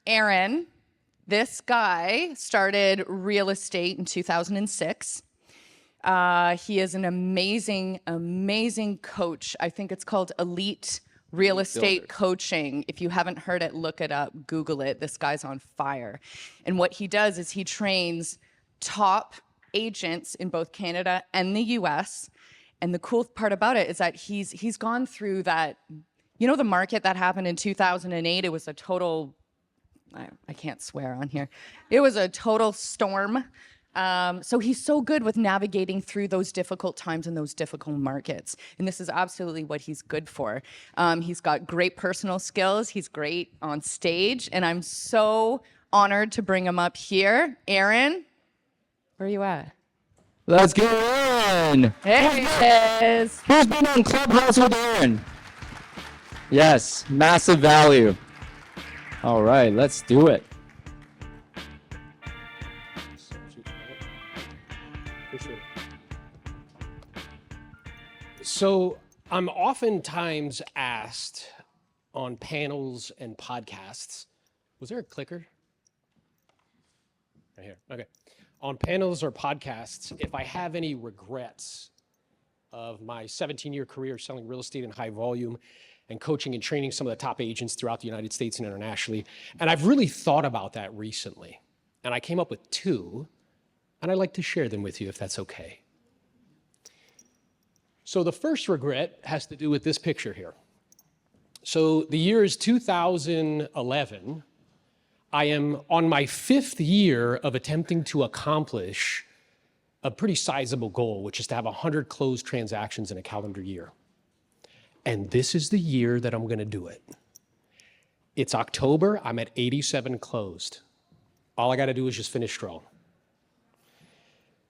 Aaron, this guy started real estate in 2006. He is an amazing, amazing coach. I think it's called Elite Real Estate Coaching. If you haven't heard it, look it up, Google it. This guy's on fire. And what he does is he trains top agents in both Canada and the US. And the cool part about it is that he's gone through that, you know, the market that happened in 2008, it was a total, I can't swear on here. It was a total storm. So he's so good with navigating through those difficult times and those difficult markets. And this is absolutely what he's good for. He's got great personal skills. He's great on stage. And I'm so honored to bring him up here. Aaron, where are you at? Let's get Aaron. There he is. Who's been on Clubhouse with Aaron? Yes, massive value. All right, let's do it. So I'm oftentimes asked on panels and podcasts, was there a clicker? Right here, okay. On panels or podcasts, if I have any regrets of my 17-year career selling real estate in high volume and coaching and training some of the top agents throughout the United States and internationally. And I've really thought about that recently. And I came up with two, and I'd like to share them with you if that's okay. So the first regret has to do with this picture here. So the year is 2011. I am on my 5th year of attempting to accomplish a pretty sizable goal, which is to have 100 closed transactions in a calendar year. And this is the year that I'm gonna do it. It's October, I'm at 87 closed. All I gotta do is just finish strong.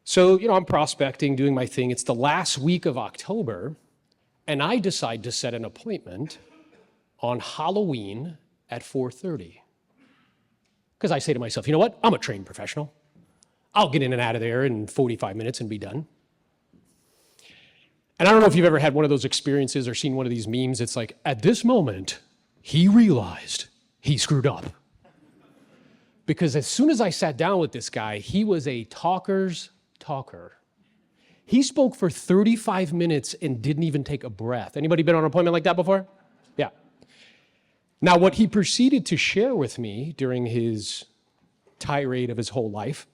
So, you know, I'm prospecting, doing my thing. It's the last week of October, and I decide to set an appointment on Halloween at 4:30. Because I say to myself, you know what? I'm a trained professional. I'll get in and out of there in 45 minutes and be done. And I don't know if you've ever had one of those experiences or seen one of these memes. It's like, at this moment, he realized he screwed up. Because as soon as I sat down with this guy, he was a talker's talker. He spoke for 35 minutes and didn't even take a breath. Anybody been on an appointment like that before? Yeah. Now, what he proceeded to share with me during his tirade of his whole life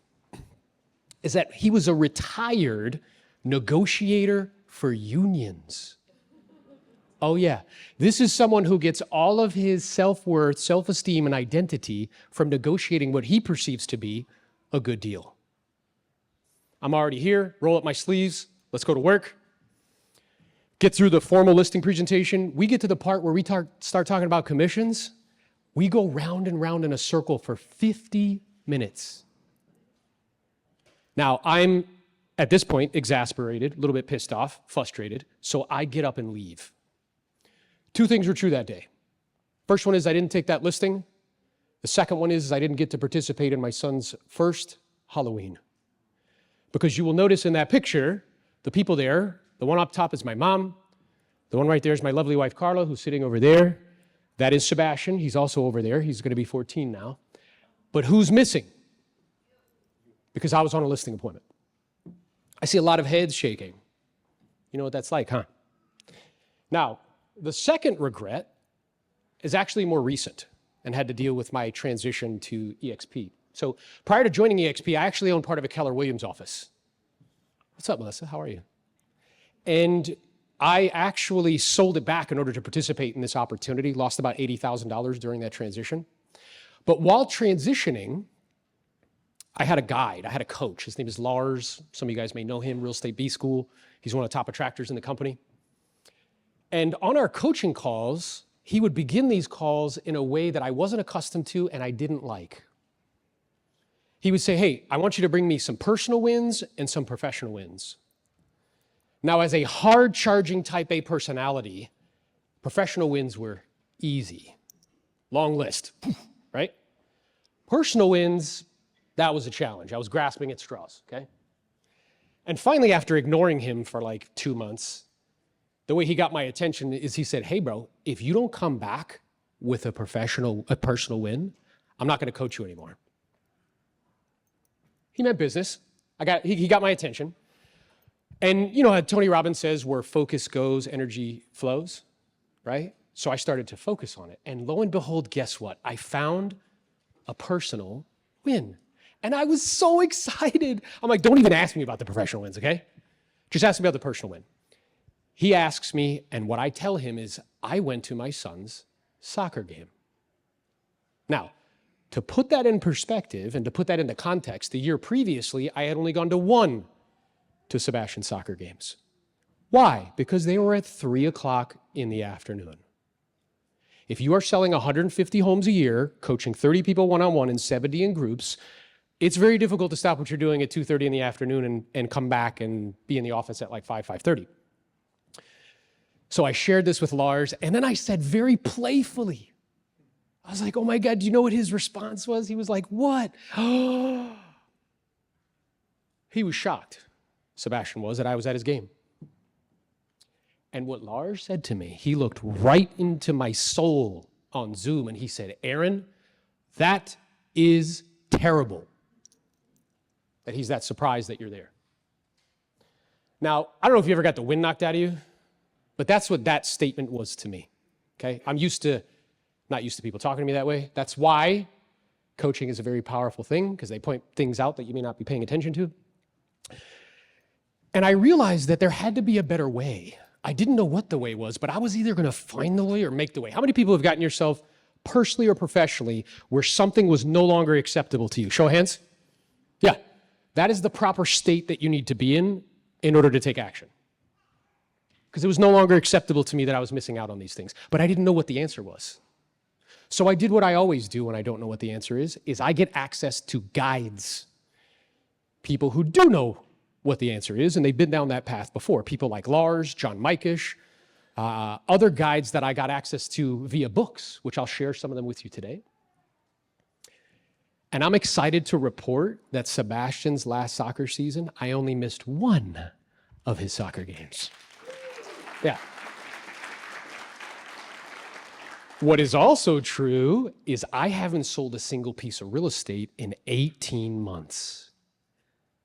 is that he was a retired negotiator for unions. Oh yeah, this is someone who gets all of his self-worth, self-esteem, and identity from negotiating what he perceives to be a good deal. I'm already here, roll up my sleeves, let's go to work. Get through the formal listing presentation. We get to the part where we start talking about commissions. We go round and round in a circle for 50 minutes. Now, I'm, at this point, exasperated, a little bit pissed off, frustrated, so I get up and leave. Two things were true that day. First one is I didn't take that listing. The second one is I didn't get to participate in my son's first Halloween. Because you will notice in that picture, the people there, the one up top is my mom. The one right there is my lovely wife, Carla, who's sitting over there. That is Sebastian. He's also over there. He's going to be 14 now. But who's missing? Because I was on a listing appointment. I see a lot of heads shaking. You know what that's like, huh? Now, the second regret is actually more recent and had to deal with my transition to EXP. So prior to joining EXP, I actually owned part of a Keller Williams office. What's up, Melissa? How are you? And I actually sold it back in order to participate in this opportunity, lost about $80,000 during that transition. But while transitioning, I had a guide, I had a coach. His name is Lars. Some of you guys may know him, Real Estate B School. He's one of the top attractors in the company. And on our coaching calls, he would begin these calls in a way that I wasn't accustomed to and I didn't like. He would say, hey, I want you to bring me some personal wins and some professional wins. Now, as a hard-charging type A personality, professional wins were easy. Long list, right? Personal wins, that was a challenge. I was grasping at straws, okay? And finally, after ignoring him for like 2 months, the way he got my attention is he said, hey, bro, if you don't come back with a personal win, I'm not going to coach you anymore. He meant business. He got my attention. And you know how Tony Robbins says, where focus goes, energy flows, right? So I started to focus on it. And lo and behold, guess what? I found a personal win. And I was so excited. I'm like, don't even ask me about the professional wins, okay? Just ask me about the personal win. He asks me, and what I tell him is, I went to my son's soccer game. Now, to put that in perspective and to put that into context, the year previously, I had only gone to 1 to Sebastian's soccer games. Why? Because they were at 3 o'clock in the afternoon. If you are selling 150 homes a year, coaching 30 people one-on-one and 70 in groups, it's very difficult to stop what you're doing at 2:30 in the afternoon and come back and be in the office at like 5:30. So I shared this with Lars, and then I said very playfully, I was like, oh my God, do you know what his response was? He was like, what? He was shocked, Sebastian was, that I was at his game. And what Lars said to me, he looked right into my soul on Zoom, and he said, Aaron, that is terrible that he's that surprised that you're there. Now, I don't know if you ever got the wind knocked out of you, but that's what that statement was to me, okay? I'm not used to people talking to me that way. That's why coaching is a very powerful thing, because they point things out that you may not be paying attention to. And I realized that there had to be a better way. I didn't know what the way was, but I was either going to find the way or make the way. How many people have gotten yourself personally or professionally where something was no longer acceptable to you? Show of hands. Yeah, that is the proper state that you need to be in order to take action. Because it was no longer acceptable to me that I was missing out on these things, but I didn't know what the answer was. So I did what I always do when I don't know what the answer is I get access to guides, people who do know what the answer is, and they've been down that path before. People like Lars, John Mikish, other guides that I got access to via books, which I'll share some of them with you today. And I'm excited to report that Sebastian's last soccer season, I only missed 1 of his soccer games. Yeah. What is also true is I haven't sold a single piece of real estate in 18 months.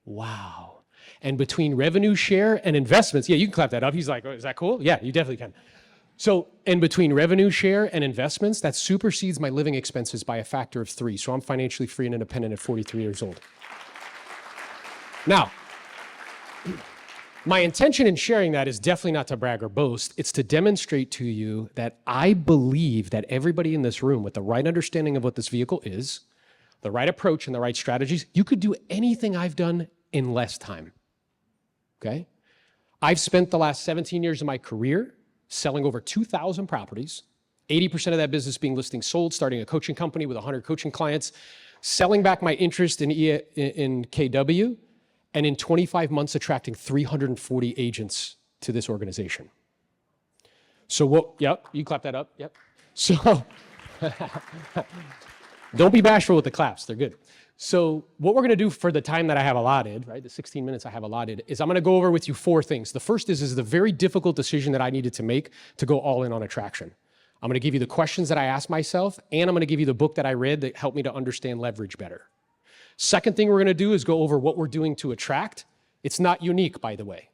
Wow. And between revenue share and investments, yeah, you can clap that up. He's like, oh, is that cool? Yeah, you definitely can. So, and between revenue share and investments, that supersedes my living expenses by a factor of 3. So I'm financially free and independent at 43 years old. Now, my intention in sharing that is definitely not to brag or boast. It's to demonstrate to you that I believe that everybody in this room with the right understanding of what this vehicle is, the right approach and the right strategies, you could do anything I've done in less time, okay? I've spent the last 17 years of my career selling over 2,000 properties, 80% of that business being listings sold, starting a coaching company with 100 coaching clients, selling back my interest in KW, and in 25 months attracting 340 agents to this organization. So what, yep, you clap that up, yep. So, don't be bashful with the claps, they're good. So what we're gonna do for the time that I have allotted, right, the 16 minutes I have allotted, is I'm gonna go over with you 4 things. The first is the very difficult decision that I needed to make to go all in on attraction. I'm gonna give you the questions that I asked myself, and I'm gonna give you the book that I read that helped me to understand leverage better. Second thing we're gonna do is go over what we're doing to attract. It's not unique, by the way.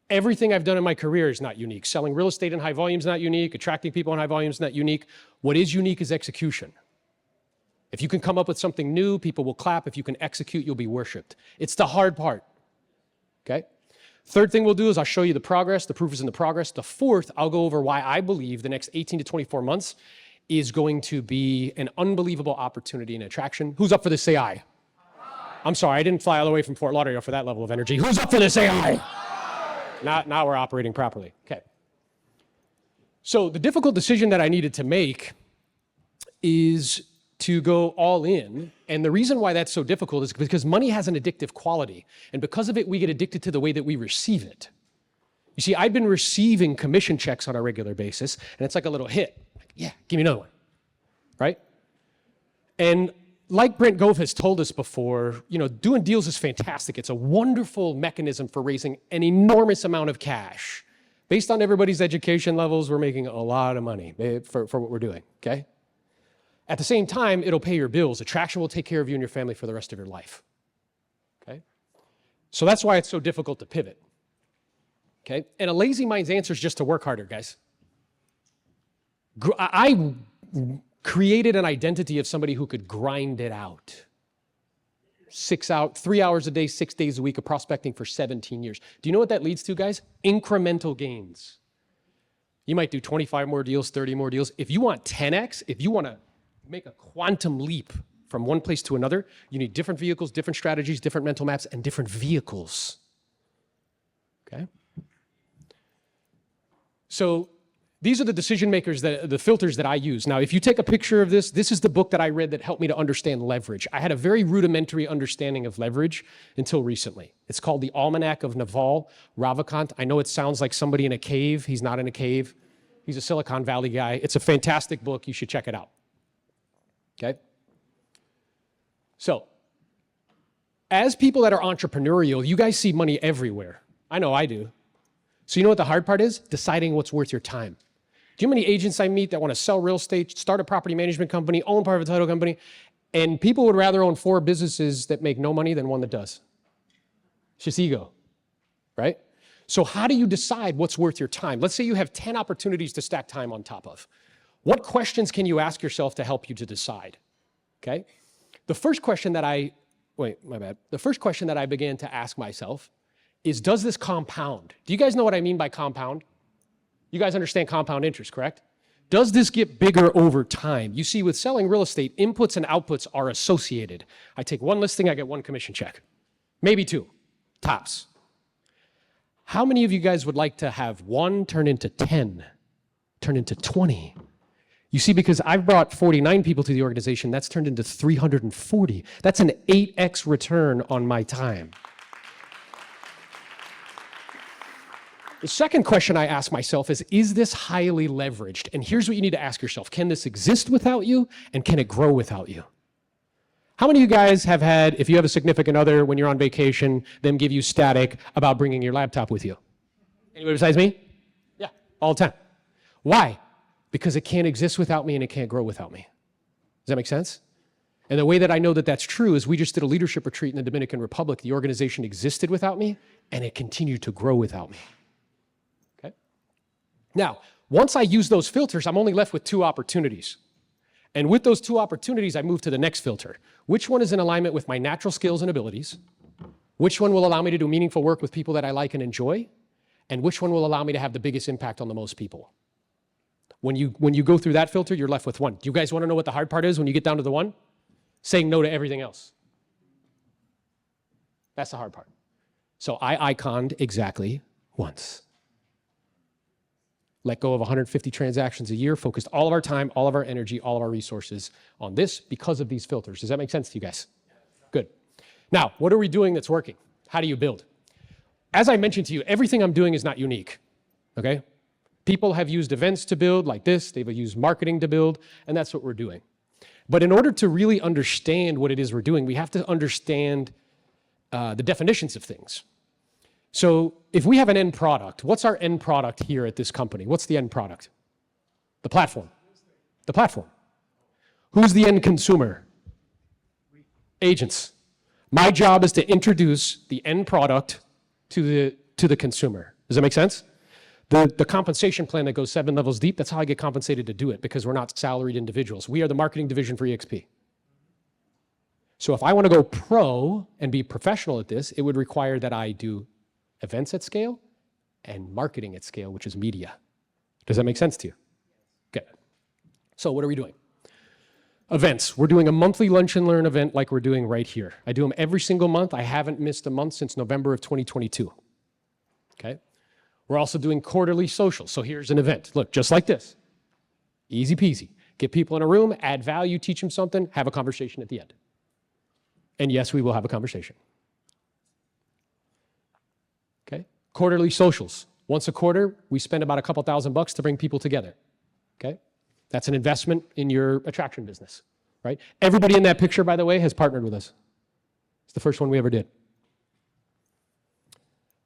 Everything I've done in my career is not unique. Selling real estate in high volume is not unique. Attracting people in high volume is not unique. What is unique is execution. If you can come up with something new, people will clap. If you can execute, you'll be worshiped. It's the hard part, okay? Third thing we'll do is I'll show you the progress. The proof is in the progress. The fourth, I'll go over why I believe the next 18 to 24 months is going to be an unbelievable opportunity in attraction. Who's up for this? Say aye. I'm sorry, I didn't fly all the way from Fort Lauderdale for that level of energy. Who's up for this? Say aye. Now we're operating properly. Okay. So the difficult decision that I needed to make is to go all in. And the reason why that's so difficult is because money has an addictive quality. And because of it, we get addicted to the way that we receive it. You see, I've been receiving commission checks on a regular basis, and it's like a little hit. Like, yeah, give me another one, right? And like Brent Gove has told us before, doing deals is fantastic. It's a wonderful mechanism for raising an enormous amount of cash. Based on everybody's education levels, we're making a lot of money for what we're doing, okay? At the same time, it'll pay your bills. Attraction will take care of you and your family for the rest of your life. Okay? So that's why it's so difficult to pivot. Okay? And a lazy mind's answer is just to work harder, guys. I created an identity of somebody who could grind it out. 3 hours a day, 6 days a week of prospecting for 17 years. Do you know what that leads to, guys? Incremental gains. You might do 25 more deals, 30 more deals. If you want 10x, if you want to make a quantum leap from one place to another, you need different vehicles, different strategies, different mental maps, and different vehicles. Okay? So these are the decision makers, the filters that I use. Now, if you take a picture of this, this is the book that I read that helped me to understand leverage. I had a very rudimentary understanding of leverage until recently. It's called The Almanac of Naval Ravikant. I know it sounds like somebody in a cave. He's not in a cave. He's a Silicon Valley guy. It's a fantastic book. You should check it out. Okay? So, as people that are entrepreneurial, you guys see money everywhere. I know I do. So you know what the hard part is? Deciding what's worth your time. Do you know how many agents I meet that want to sell real estate, start a property management company, own part of a title company, and people would rather own 4 businesses that make no money than one that does? It's just ego, right? So how do you decide what's worth your time? Let's say you have 10 opportunities to stack time on top of. What questions can you ask yourself to help you to decide? Okay? The first question that I began to ask myself is, does this compound? Do you guys know what I mean by compound? You guys understand compound interest, correct? Does this get bigger over time? You see, with selling real estate, inputs and outputs are associated. I take one listing, I get 1 commission check. Maybe 2, tops. How many of you guys would like to have 1 turn into 10, turn into 20? You see, because I've brought 49 people to the organization, that's turned into 340. That's an 8x return on my time. The second question I ask myself is this highly leveraged? And here's what you need to ask yourself. Can this exist without you, and can it grow without you? How many of you guys have had, if you have a significant other, when you're on vacation, them give you static about bringing your laptop with you? Anybody besides me? Yeah, all the time. Why? Because it can't exist without me and it can't grow without me. Does that make sense? And the way that I know that that's true is we just did a leadership retreat in the Dominican Republic. The organization existed without me, and it continued to grow without me. Okay? Now, once I use those filters, I'm only left with 2 opportunities. And with those 2 opportunities, I move to the next filter. Which one is in alignment with my natural skills and abilities? Which one will allow me to do meaningful work with people that I like and enjoy? And which one will allow me to have the biggest impact on the most people? When you go through that filter, you're left with 1. Do you guys want to know what the hard part is when you get down to the 1? Saying no to everything else. That's the hard part. So I iconed exactly once. Let go of 150 transactions a year, focused all of our time, all of our energy, all of our resources on this because of these filters. Does that make sense to you guys? Good. Now, what are we doing that's working? How do you build? As I mentioned to you, everything I'm doing is not unique, okay? People have used events to build like this. They've used marketing to build, and that's what we're doing. But in order to really understand what it is we're doing, we have to understand the definitions of things. So if we have an end product, what's our end product here at this company? What's the end product? The platform. The platform. Who's the end consumer? Agents. My job is to introduce the end product to the consumer. Does that make sense? The compensation plan that goes 7 levels deep, that's how I get compensated to do it, because we're not salaried individuals. We are the marketing division for EXP. So if I want to go pro and be professional at this, it would require that I do events at scale and marketing at scale, which is media. Does that make sense to you? Okay. So what are we doing? Events. We're doing a monthly lunch and learn event like we're doing right here. I do them every single month. I haven't missed a month since November of 2022. Okay. We're also doing quarterly socials. So here's an event. Look, just like this. Easy peasy. Get people in a room, add value, teach them something, have a conversation at the end. And yes, we will have a conversation. Okay? Quarterly socials. Once a quarter, we spend about a couple $1,000 to bring people together. Okay? That's an investment in your attraction business, right? Everybody in that picture, by the way, has partnered with us. It's the first one we ever did.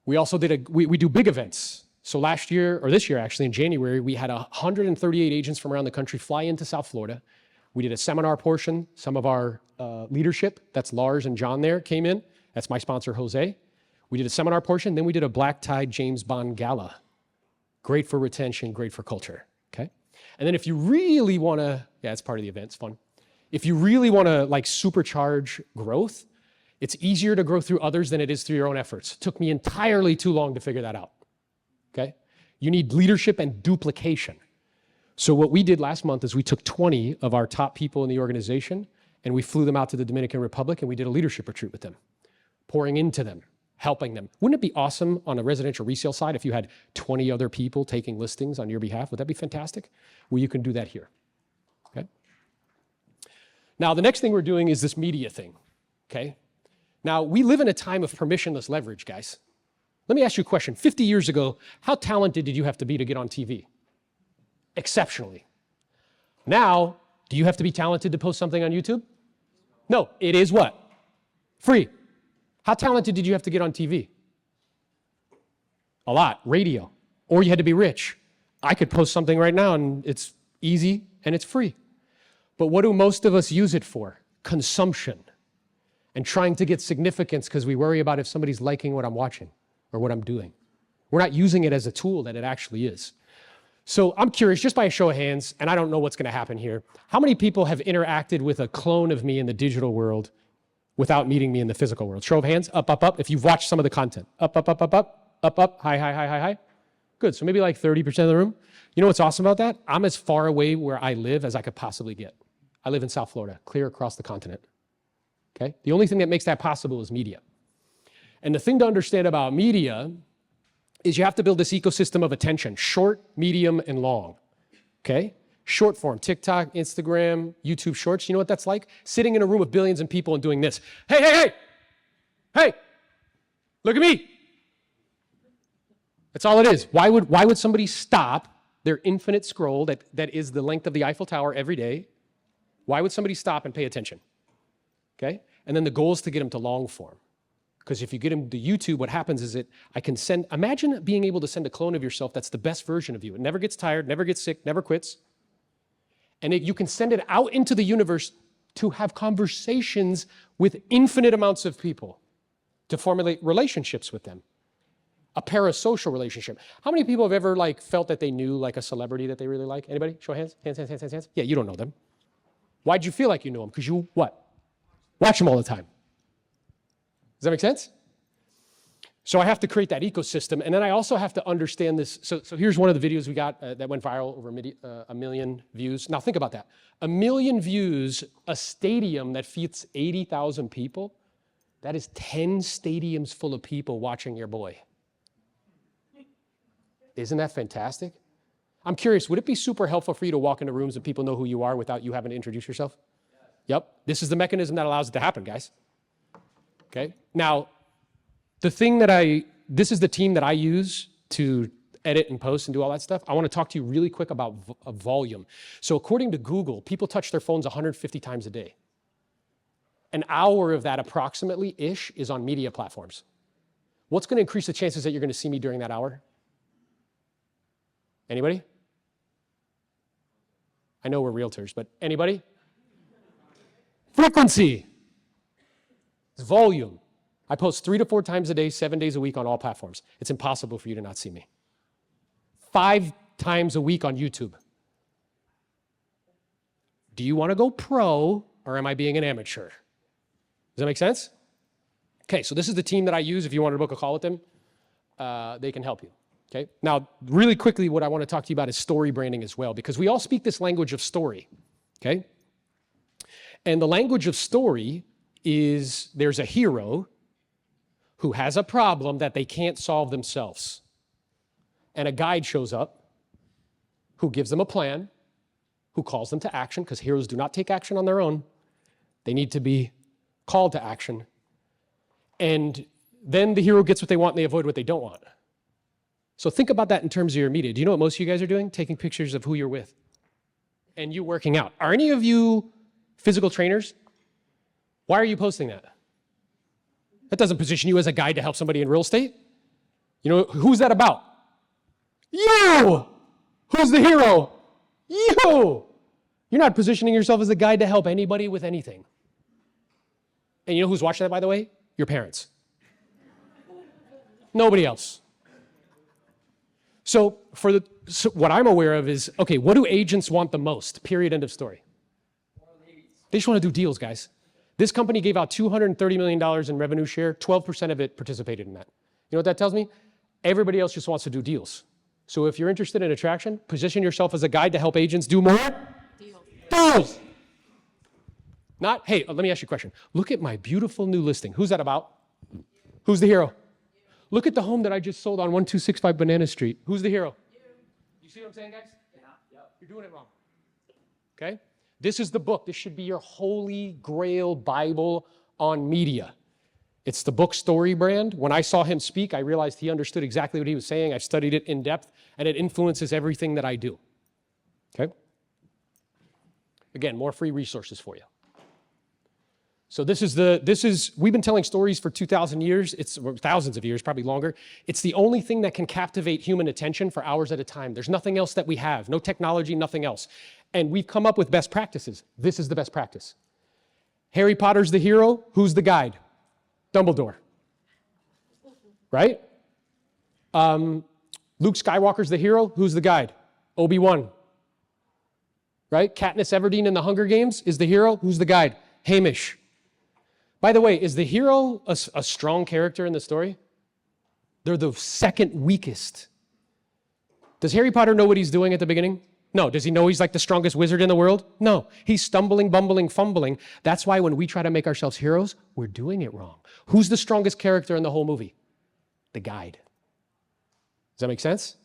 We also we do big events. So last year, or this year actually, in January, we had 138 agents from around the country fly into South Florida. We did a seminar portion. Some of our leadership, that's Lars and John there, came in. That's my sponsor, Jose. We did a seminar portion. Then we did a black tie James Bond gala. Great for retention, great for culture, okay? And then if you really want to, yeah, it's part of the event, it's fun. If you really want to like supercharge growth, it's easier to grow through others than it is through your own efforts. It took me entirely too long to figure that out, okay? You need leadership and duplication. So what we did last month is we took 20 of our top people in the organization and we flew them out to the Dominican Republic and we did a leadership retreat with them, pouring into them, helping them. Wouldn't it be awesome on a residential resale side if you had 20 other people taking listings on your behalf? Would that be fantastic? Well, you can do that here, okay? Now, the next thing we're doing is this media thing, okay? Now, we live in a time of permissionless leverage, guys. Let me ask you a question. 50 years ago, how talented did you have to be to get on TV? Exceptionally. Now, do you have to be talented to post something on YouTube? No, it is what? Free. How talented did you have to get on TV? A lot. Radio. Or you had to be rich. I could post something right now and it's easy and it's free. But what do most of us use it for? Consumption. And trying to get significance because we worry about if somebody's liking what I'm watching or what I'm doing. We're not using it as a tool that it actually is. So I'm curious, just by a show of hands, and I don't know what's going to happen here, how many people have interacted with a clone of me in the digital world without meeting me in the physical world? Show of hands, up, up, up, if you've watched some of the content. Up, up, up, up, up, up, up, hi, hi, hi, hi, hi. Good, so maybe like 30% of the room. You know what's awesome about that? I'm as far away where I live as I could possibly get. I live in South Florida, clear across the continent, okay? The only thing that makes that possible is media. And the thing to understand about media is you have to build this ecosystem of attention, short, medium, and long, okay? Short form, TikTok, Instagram, YouTube Shorts. You know what that's like? Sitting in a room with billions of people and doing this. Hey, hey, hey, hey, look at me. That's all it is. Why would somebody stop their infinite scroll that is the length of the Eiffel Tower every day? Why would somebody stop and pay attention, okay? And then the goal is to get them to long form. Because if you get them to YouTube, what happens is imagine being able to send a clone of yourself that's the best version of you. It never gets tired, never gets sick, never quits. And you can send it out into the universe to have conversations with infinite amounts of people, to formulate relationships with them. A parasocial relationship. How many people have ever felt that they knew a celebrity that they really like? Anybody? Show of hands. Hands, hands, hands, hands, hands. Yeah, you don't know them. Why'd you feel like you knew them? Because you what? Watch them all the time. Does that make sense? So I have to create that ecosystem, and then I also have to understand this. So here's one of the videos we got that went viral, over a million views. Now think about that. 1 million views, a stadium that fits 80,000 people, that is 10 stadiums full of people watching your boy. Isn't that fantastic? I'm curious, would it be super helpful for you to walk into rooms and people know who you are without you having to introduce yourself? Yep. This is the mechanism that allows it to happen, guys. Okay? Now, this is the team that I use to edit and post and do all that stuff. I want to talk to you really quick about volume. So according to Google, people touch their phones 150 times a day. An hour of that approximately-ish is on media platforms. What's going to increase the chances that you're going to see me during that hour? Anybody? I know we're realtors, but anybody? Frequency. It's volume. I post 3 to 4 times a day, 7 days a week on all platforms. It's impossible for you to not see me. 5 times a week on YouTube. Do you want to go pro, or am I being an amateur? Does that make sense? Okay, so this is the team that I use. If you want to book a call with them, they can help you. Okay. Now, really quickly, what I want to talk to you about is story branding as well, because we all speak this language of story. Okay. And the language of story is there's a hero who has a problem that they can't solve themselves. And a guide shows up who gives them a plan, who calls them to action, because heroes do not take action on their own. They need to be called to action. And then the hero gets what they want and they avoid what they don't want. So think about that in terms of your media. Do you know what most of you guys are doing? Taking pictures of who you're with and you working out. Are any of you physical trainers? Why are you posting that? That doesn't position you as a guide to help somebody in real estate. You know, who's that about? You! Who's the hero? You! You're not positioning yourself as a guide to help anybody with anything. And you know who's watching that, by the way? Your parents. Nobody else. So what I'm aware of is, okay, what do agents want the most? Period, end of story. They just want to do deals, guys. This company gave out $230 million in revenue share. 12% of it participated in that. You know what that tells me? Everybody else just wants to do deals. So if you're interested in attraction, position yourself as a guide to help agents do more deals. Not, hey, let me ask you a question. Look at my beautiful new listing. Who's that about? Who's the hero? Look at the home that I just sold on 1265 Banana Street. Who's the hero? You see what I'm saying, guys? Yeah. You're doing it wrong. Okay? This is the book. This should be your holy grail Bible on media. It's the book Story Brand. When I saw him speak, I realized he understood exactly what he was saying. I've studied it in depth, and it influences everything that I do. Okay? Again, more free resources for you. So we've been telling stories for 2,000 years. It's thousands of years, probably longer. It's the only thing that can captivate human attention for hours at a time. There's nothing else that we have, no technology, nothing else. And we've come up with best practices. This is the best practice. Harry Potter's the hero. Who's the guide? Dumbledore. Right? Luke Skywalker's the hero. Who's the guide? Obi-Wan. Right? Katniss Everdeen in the Hunger Games is the hero. Who's the guide? Hamish. By the way, is the hero a strong character in the story? They're the second weakest. Does Harry Potter know what he's doing at the beginning? No. Does he know he's like the strongest wizard in the world? No. He's stumbling, bumbling, fumbling. That's why when we try to make ourselves heroes, we're doing it wrong. Who's the strongest character in the whole movie? The guide. Does that make sense?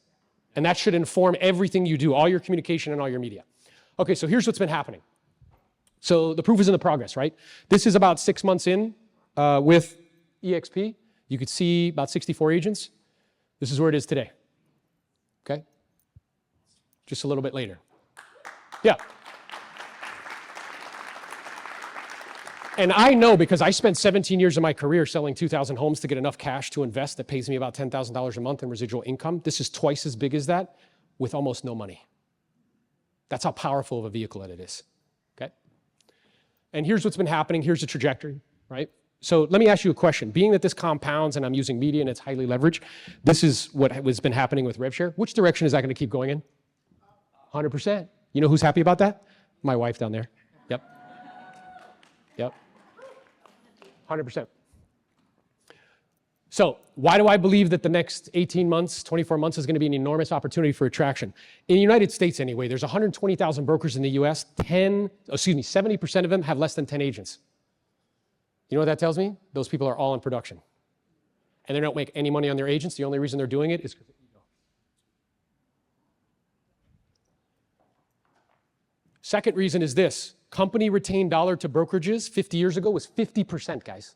And that should inform everything you do, all your communication and all your media. Okay, so here's what's been happening. So the proof is in the progress, right? This is about 6 months in with EXP. You could see about 64 agents. This is where it is today. Okay? Just a little bit later. Yeah. And I know because I spent 17 years of my career selling 2,000 homes to get enough cash to invest that pays me about $10,000 a month in residual income. This is twice as big as that with almost no money. That's how powerful of a vehicle it is. Okay? And here's what's been happening. Here's the trajectory, right? So let me ask you a question. Being that this compounds and I'm using media and it's highly leveraged, this is what has been happening with RevShare. Which direction is that going to keep going in? 100%. You know who's happy about that? My wife down there. Yep. Yep. 100%. So why do I believe that the next 18 months, 24 months is going to be an enormous opportunity for attraction? In the United States anyway, there's 120,000 brokers in the US, 70% of them have less than 10 agents. You know what that tells me? Those people are all in production. And they don't make any money on their agents. The only reason they're doing it is because of ego. Second reason is this. Company retained dollar to brokerages 50 years ago was 50%, guys.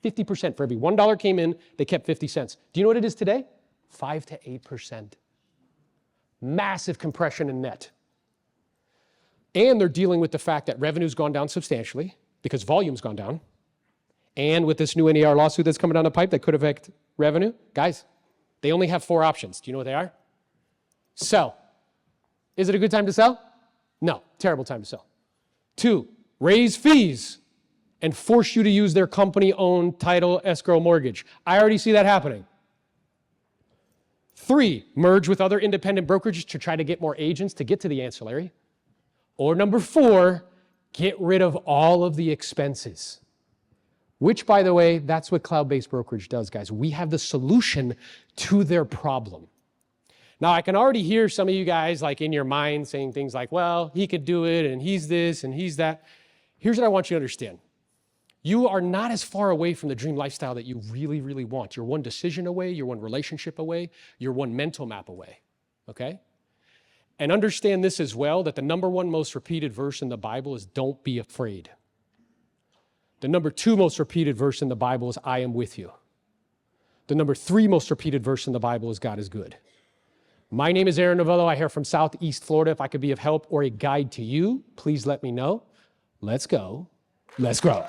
50%. For every $1 came in, they kept 50 cents. Do you know what it is today? 5 to 8%. Massive compression in net. And they're dealing with the fact that revenue's gone down substantially because volume's gone down. And with this new NAR lawsuit that's coming down the pipe that could affect revenue, guys, they only have 4 options. Do you know what they are? Sell. Is it a good time to sell? No, terrible time to sell. 2, raise fees and force you to use their company-owned title escrow mortgage. I already see that happening. 3, merge with other independent brokerages to try to get more agents to get to the ancillary. Or number 4, get rid of all of the expenses. Which, by the way, that's what cloud-based brokerage does, guys. We have the solution to their problem. Now, I can already hear some of you guys like in your mind saying things like, well, he could do it, and he's this, and he's that. Here's what I want you to understand. You are not as far away from the dream lifestyle that you really, really want. You're one decision away, you're one relationship away, you're one mental map away, okay? And understand this as well, that the number 1 most repeated verse in the Bible is don't be afraid. The number 2 most repeated verse in the Bible is I am with you. The number 3 most repeated verse in the Bible is God is good. My name is Aaron Novello. I hail from Southeast Florida. If I could be of help or a guide to you, please let me know. Let's go. Let's grow.